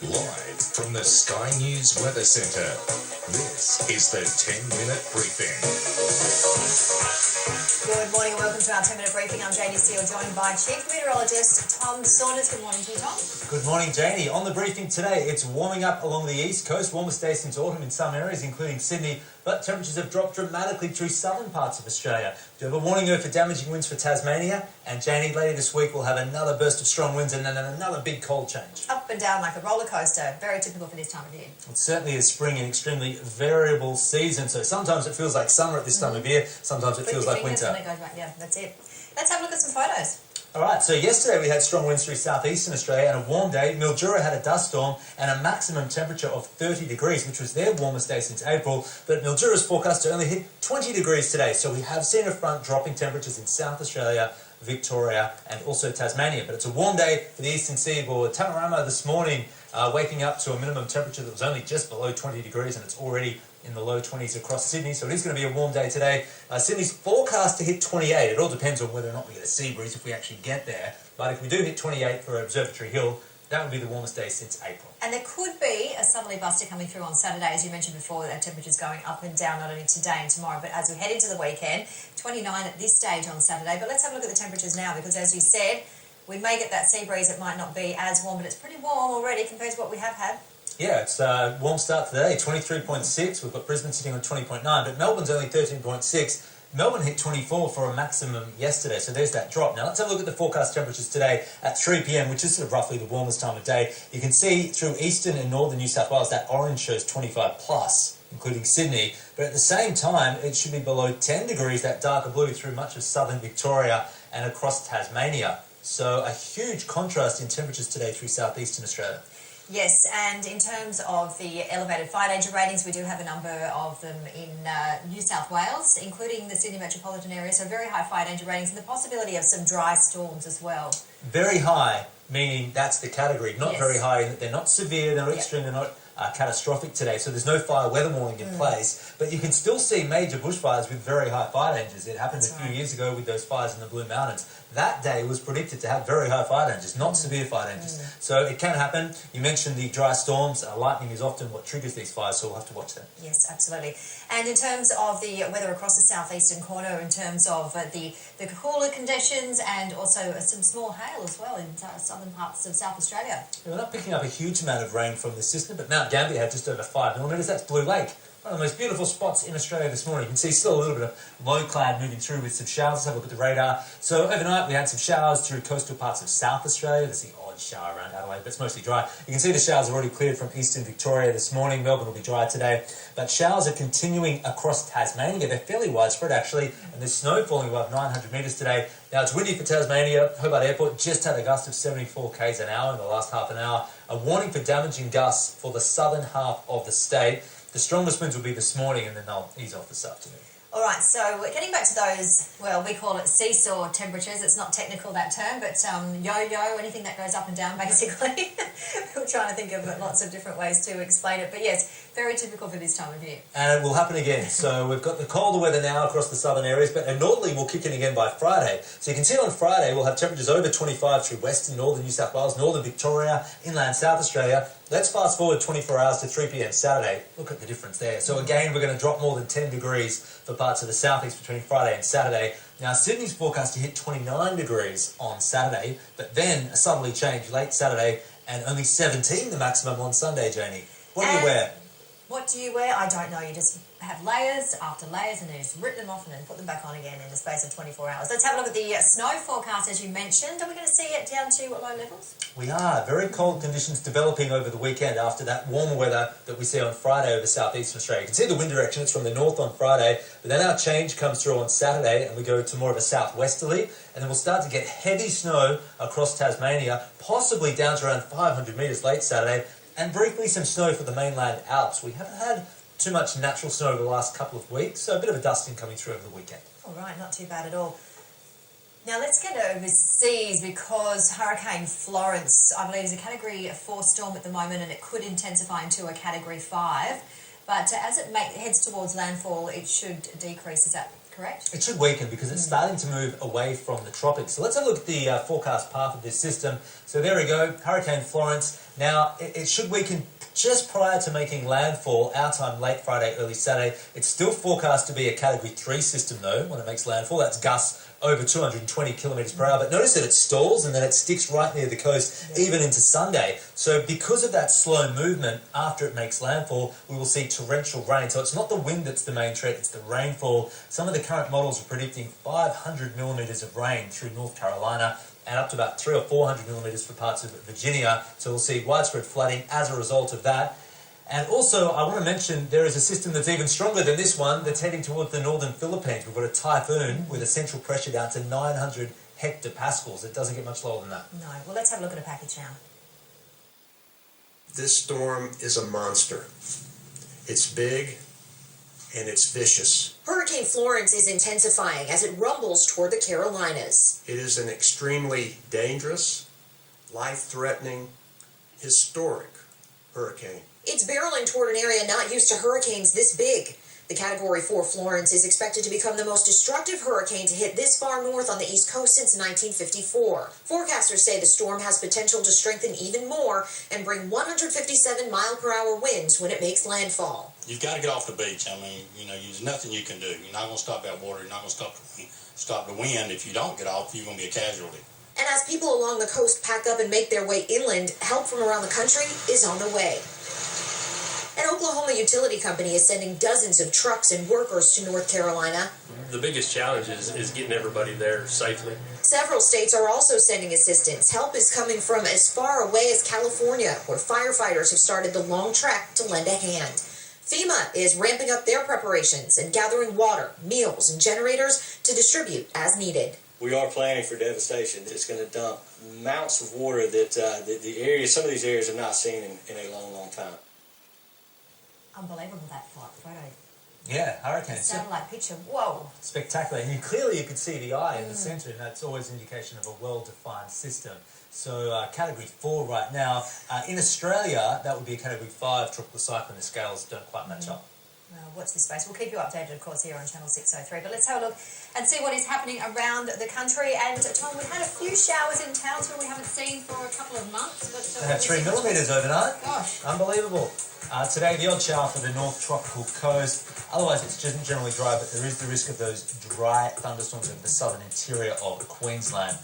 Live from the Sky News Weather Centre, this is the 10-minute briefing. Good morning and welcome to our 10-minute briefing. I'm Janie Steele, joined by Chief Meteorologist Tom Saunders. Good morning to you, Tom. Good morning, Janie. On the briefing today, it's warming up along the east coast, warmest day since autumn in some areas, including Sydney, but temperatures have dropped dramatically through southern parts of Australia. We have a warning though for damaging winds for Tasmania, and Janie, later this week we'll have another burst of strong winds and then another big cold change. Up and down like a roller coaster, very typical for this time of year. It's certainly a spring and extremely variable season, so sometimes it feels like summer at this time of year, sometimes it feels like winter. And it goes back. Yeah, that's it. Let's have a look at some photos. All right, so yesterday we had strong winds through southeastern Australia and a warm day. Mildura had a dust storm and a maximum temperature of 30 degrees, which was their warmest day since April. But Mildura's forecast to only hit 20 degrees today. So we have seen a front dropping temperatures in South Australia, Victoria and also Tasmania. But it's a warm day for the eastern seaboard. Tamarama this morning waking up to a minimum temperature that was only just below 20 degrees and it's already in the low 20s across Sydney, so it is going to be a warm day today. Sydney's forecast to hit 28. It all depends on whether or not we get a sea breeze if we actually get there. But if we do hit 28 for Observatory Hill, that would be the warmest day since April. And there could be a southerly buster coming through on Saturday, as you mentioned before, that temperatures going up and down not only today and tomorrow, but as we head into the weekend. 29 at this stage on Saturday. But let's have a look at the temperatures now, because as you said, we may get that sea breeze. It might not be as warm, but it's pretty warm already compared to what we have had. Yeah, it's a warm start today, 23.6. We've got Brisbane sitting on 20.9, but Melbourne's only 13.6. Melbourne hit 24 for a maximum yesterday, so there's that drop. Now let's have a look at the forecast temperatures today at 3 p.m, which is sort of roughly the warmest time of day. You can see through eastern and northern New South Wales, that orange shows 25 plus, including Sydney. But at the same time, it should be below 10 degrees, that darker blue, through much of southern Victoria and across Tasmania. So a huge contrast in temperatures today through southeastern Australia. Yes, and in terms of the elevated fire danger ratings, we do have a number of them in New South Wales, including the Sydney metropolitan area, so very high fire danger ratings and the possibility of some dry storms as well. Very high, meaning that's the category. Not very high, in that they're not severe, they're not extreme, they're not catastrophic today, so there's no fire weather warning in place, but you can still see major bushfires with very high fire dangers. It happened a few years ago with those fires in the Blue Mountains. That day was predicted to have very high fire dangers, not severe fire dangers. So it can happen. You mentioned the dry storms. Lightning is often what triggers these fires, so we'll have to watch them. Yes, absolutely. And in terms of the weather across the southeastern corner, in terms of the cooler conditions and also some small hail as well in southern parts of South Australia. We're not picking up a huge amount of rain from the system, but Mount Gambier had just over 5 millimetres. That's Blue Lake. One of the most beautiful spots in Australia this morning. You can see still a little bit of low cloud moving through with some showers. Let's have a look at the radar. So overnight we had some showers through coastal parts of South Australia. There's the odd shower around Adelaide, but it's mostly dry. You can see the showers are already cleared from eastern Victoria this morning. Melbourne will be dry today. But showers are continuing across Tasmania. They're fairly widespread actually, and there's snow falling above 900 metres today. Now it's windy for Tasmania. Hobart Airport just had a gust of 74 k's an hour in the last half an hour. A warning for damaging gusts for the southern half of the state. The strongest winds will be this morning and then they'll ease off this afternoon. All right, so getting back to those, well, we call it seesaw temperatures. It's not technical, that term, but yo-yo, anything that goes up and down, basically. We're trying to think of lots of different ways to explain it. But yes, very typical for this time of year. And it will happen again. So we've got the colder weather now across the southern areas, but a northerly will kick in again by Friday. So you can see on Friday we'll have temperatures over 25 through western, northern New South Wales, northern Victoria, inland South Australia. Let's fast forward 24 hours to 3 p.m. Saturday. Look at the difference there. So again, we're going to drop more than 10 degrees for parts of the southeast between Friday and Saturday. Now, Sydney's forecast to hit 29 degrees on Saturday, but then a southerly change late Saturday and only 17 the maximum on Sunday, Janie. What do you wear? What do you wear? I don't know. You just have layers after layers and then just rip them off and then put them back on again in the space of 24 hours. Let's have a look at the snow forecast, as you mentioned. Are we going to see it down to low levels? We are. Very cold conditions developing over the weekend after that warmer weather that we see on Friday over southeastern Australia. You can see the wind direction. It's from the north on Friday, but then our change comes through on Saturday and we go to more of a southwesterly, and then we'll start to get heavy snow across Tasmania, possibly down to around 500 metres late Saturday, and briefly some snow for the mainland Alps. We haven't had too much natural snow over the last couple of weeks, so a bit of a dusting coming through over the weekend. All right, not too bad at all. Now let's get overseas, because Hurricane Florence, I believe, is a Category 4 storm at the moment, and it could intensify into a Category 5. But as it heads towards landfall, it should decrease. Is that correct? It should weaken because it's starting to move away from the tropics. So let's have a look at the forecast path of this system. So there we go, Hurricane Florence. Now, it should weaken just prior to making landfall, our time late Friday, early Saturday. It's still forecast to be a Category 3 system, though, when it makes landfall. That's gusts over 220 kilometres per hour. But notice that it stalls and then it sticks right near the coast, even into Sunday. So because of that slow movement after it makes landfall, we will see torrential rain. So it's not the wind that's the main threat, it's the rainfall. Some of the current models are predicting 500 millimetres of rain through North Carolina, and up to about 300 or 400 millimetres for parts of Virginia. So we'll see widespread flooding as a result of that. And also, I want to mention there is a system that's even stronger than this one that's heading towards the northern Philippines. We've got a typhoon with a central pressure down to 900 hectopascals. It doesn't get much lower than that. No. Well, let's have a look at a package now. This storm is a monster. It's big and it's vicious. Hurricane Florence is intensifying as it rumbles toward the Carolinas. It is an extremely dangerous, life-threatening, historic hurricane. It's barreling toward an area not used to hurricanes this big. The Category 4 Florence is expected to become the most destructive hurricane to hit this far north on the East Coast since 1954. Forecasters say the storm has potential to strengthen even more and bring 157 mile-per-hour winds when it makes landfall. You've got to get off the beach. I mean, there's nothing you can do. You're not going to stop that water. You're not going to stop the wind. If you don't get off, you're going to be a casualty. And as people along the coast pack up and make their way inland, help from around the country is on the way. An Oklahoma utility company is sending dozens of trucks and workers to North Carolina. The biggest challenge is getting everybody there safely. Several states are also sending assistance. Help is coming from as far away as California, where firefighters have started the long trek to lend a hand. FEMA is ramping up their preparations and gathering water, meals, and generators to distribute as needed. We are planning for devastation. It's going to dump amounts of water that some of these areas have not seen in a long, long time. Unbelievable, that photo. Yeah, hurricane. The satellite picture. Whoa. Spectacular. And clearly you could see the eye in the centre, and that's always an indication of a well-defined system. So Category 4 right now. In Australia, that would be a Category 5 tropical cyclone. The scales don't quite match up. Watch this space. We'll keep you updated, of course, here on Channel 603. But let's have a look and see what is happening around the country. And, Tom, we've had a few showers in Townsville we haven't seen for a couple of months. But They had 3 millimetres overnight. Gosh. Unbelievable. Today, the odd shower for the north tropical coast. Otherwise, it's just generally dry, but there is the risk of those dry thunderstorms over the southern interior of Queensland.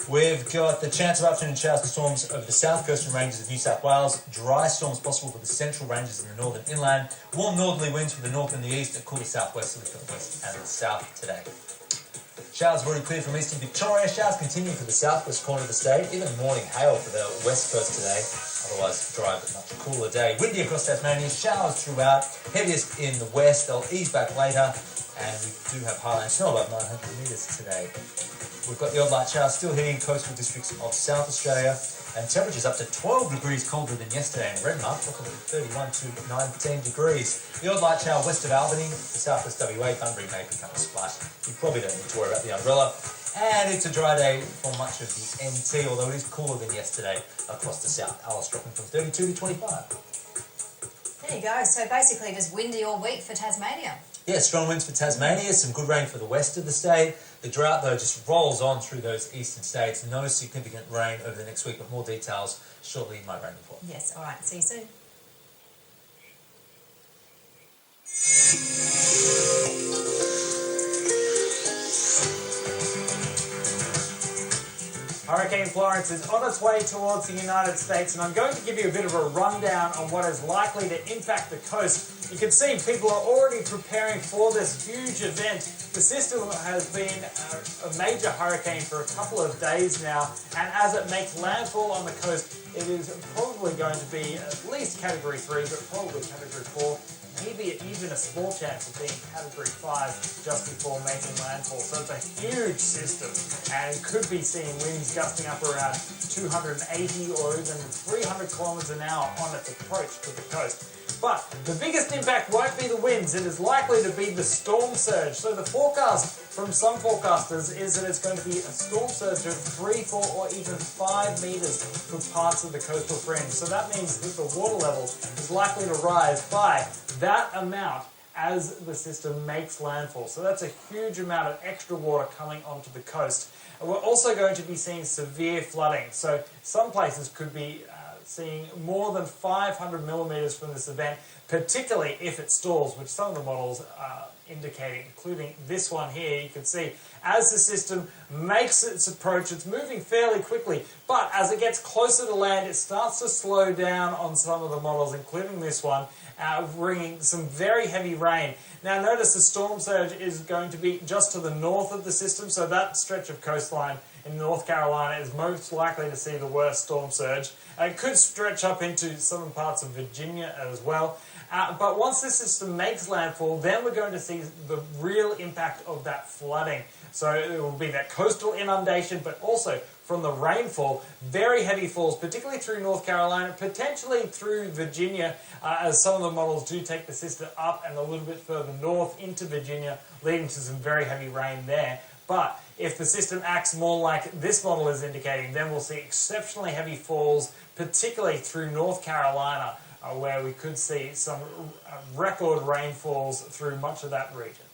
We've got the chance of afternoon showers and storms over the south coast and ranges of New South Wales. Dry storms possible for the central ranges and the northern inland. Warm northerly winds from the north and the east and cooler southwesterly from the west and the south today. Showers have already cleared from eastern Victoria. Showers continue for the southwest corner of the state. Even morning hail for the west coast today. Otherwise, dry but much cooler day. Windy across Tasmania. Showers throughout. Heaviest in the west. They'll ease back later. And we do have highland snow above 900 metres today. We've got the odd light shower still hitting coastal districts of South Australia, and temperatures up to 12 degrees colder than yesterday in Redmart, looking at 31 to 19 degrees. The odd light shower west of Albany, the southwest WA, Bunbury may become a splash. You probably don't need to worry about the umbrella. And it's a dry day for much of the NT, although it is cooler than yesterday across the south. Alice dropping from 32 to 25. There you go. So basically just windy all week for Tasmania. Yeah, strong winds for Tasmania, some good rain for the west of the state. The drought, though, just rolls on through those eastern states. No significant rain over the next week, but more details shortly in my rain report. Yes, all right. See you soon. Hurricane Florence is on its way towards the United States, and I'm going to give you a bit of a rundown on what is likely to impact the coast. You can see people are already preparing for this huge event. The system has been a major hurricane for a couple of days now, and as it makes landfall on the coast, it is probably going to be at least Category 3, but probably Category 4. Maybe even a small chance of being Category 5 just before making landfall. So it's a huge system and could be seeing winds gusting up around 280 or even 300 kilometers an hour on its approach to the coast. But the biggest impact won't be the winds, it is likely to be the storm surge. So the forecast from some forecasters is that it's going to be a storm surge of 3, 4 or even 5 meters for parts of the coastal fringe. So that means that the water level is likely to rise by that amount as the system makes landfall. So that's a huge amount of extra water coming onto the coast. And we're also going to be seeing severe flooding. So some places could be seeing more than 500 millimeters from this event, particularly if it stalls, which some of the models are indicating, including this one here. You can see as the system makes its approach, it's moving fairly quickly, but as it gets closer to land, it starts to slow down on some of the models, including this one, bringing some very heavy rain. Now notice the storm surge is going to be just to the north of the system, so that stretch of coastline in North Carolina is most likely to see the worst storm surge. It could stretch up into southern parts of Virginia as well. But once this system makes landfall, then we're going to see the real impact of that flooding. So it will be that coastal inundation, but also from the rainfall, very heavy falls, particularly through North Carolina, potentially through Virginia, as some of the models do take the system up and a little bit further north into Virginia, leading to some very heavy rain there. But if the system acts more like this model is indicating, then we'll see exceptionally heavy falls, particularly through North Carolina, where we could see some record rainfalls through much of that region.